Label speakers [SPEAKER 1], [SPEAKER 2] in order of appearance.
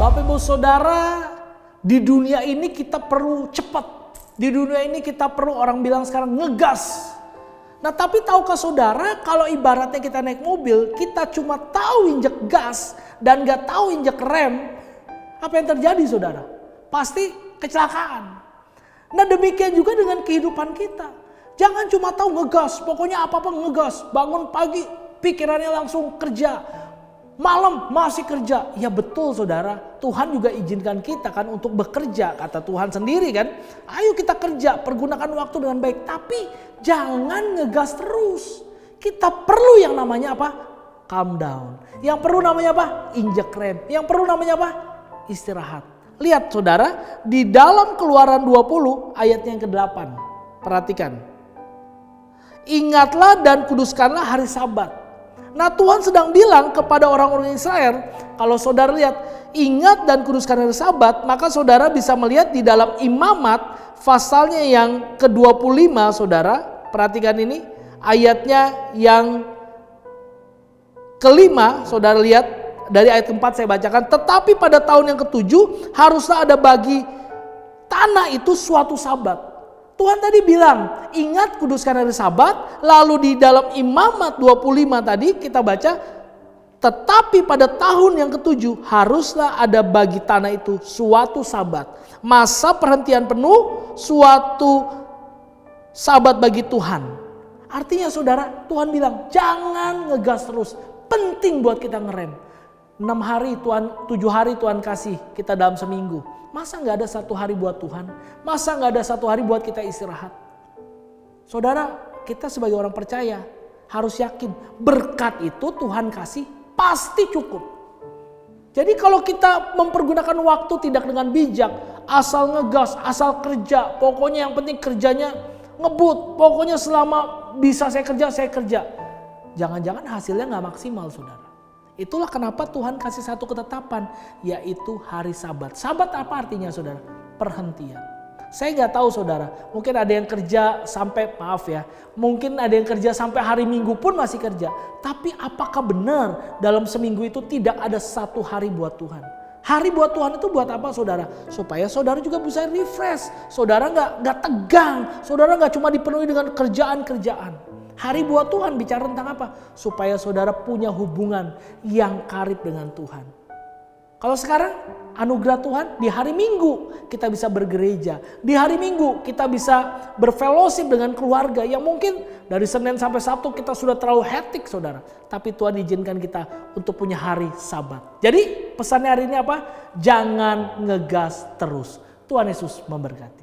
[SPEAKER 1] Bapak Ibu Saudara, di dunia ini kita perlu cepat. Di dunia ini kita perlu, orang bilang sekarang, ngegas. Nah tapi tahukah saudara, kalau ibaratnya kita naik mobil, kita cuma tahu injek gas dan gak tahu injek rem, apa yang terjadi saudara? Pasti kecelakaan. Nah demikian juga dengan kehidupan kita. Jangan cuma tahu ngegas, pokoknya apa-apa ngegas. Bangun pagi, pikirannya langsung kerja. Malam masih kerja. Ya betul saudara, Tuhan juga izinkan kita kan untuk bekerja. Kata Tuhan sendiri kan, ayo kita kerja, pergunakan waktu dengan baik. Tapi jangan ngegas terus. Kita perlu yang namanya apa? Calm down. Yang perlu namanya apa? Injek rem. Yang perlu namanya apa? Istirahat. Lihat saudara, di dalam Keluaran 20 ayatnya yang ke-8. Perhatikan. Ingatlah dan kuduskanlah hari Sabat. Nah Tuhan sedang bilang kepada orang-orang Israel, kalau saudara lihat, ingat dan kuduskan hari Sabat, maka saudara bisa melihat di dalam Imamat pasalnya yang ke-25 saudara, perhatikan ini, ayatnya yang ke-5, saudara lihat, dari ayat 4 saya bacakan, tetapi pada tahun yang ke-7 haruslah ada bagi tanah itu suatu Sabat. Tuhan tadi bilang, ingat kuduskan hari Sabat, lalu di dalam Imamat 25 tadi kita baca, tetapi pada tahun yang ke-7 haruslah ada bagi tanah itu suatu Sabat. Masa perhentian penuh, suatu Sabat bagi Tuhan. Artinya saudara, Tuhan bilang jangan ngegas terus, penting buat kita ngerem. 6 hari Tuhan, 7 hari Tuhan kasih kita dalam seminggu. Masa gak ada 1 hari buat Tuhan? Masa gak ada 1 hari buat kita istirahat? Saudara, kita sebagai orang percaya harus yakin berkat itu Tuhan kasih pasti cukup. Jadi kalau kita mempergunakan waktu tidak dengan bijak, asal ngegas, asal kerja, pokoknya yang penting kerjanya ngebut, pokoknya selama bisa saya kerja. Jangan-jangan hasilnya gak maksimal saudara. Itulah kenapa Tuhan kasih satu ketetapan, yaitu hari Sabat. Sabat apa artinya saudara? Perhentian. Saya nggak tahu saudara, mungkin ada yang kerja sampai, maaf ya, mungkin ada yang kerja sampai hari Minggu pun masih kerja. Tapi apakah benar dalam seminggu itu tidak ada 1 hari buat Tuhan? Hari buat Tuhan itu buat apa saudara? Supaya saudara juga bisa refresh. Saudara nggak tegang, saudara nggak cuma dipenuhi dengan kerjaan-kerjaan. Hari buat Tuhan bicara tentang apa? Supaya saudara punya hubungan yang karib dengan Tuhan. Kalau sekarang anugerah Tuhan di hari Minggu kita bisa bergereja. Di hari Minggu kita bisa berfellowship dengan keluarga yang mungkin dari Senin sampai Sabtu kita sudah terlalu hektik saudara. Tapi Tuhan izinkan kita untuk punya hari Sabat. Jadi pesannya hari ini apa? Jangan ngegas terus. Tuhan Yesus memberkati.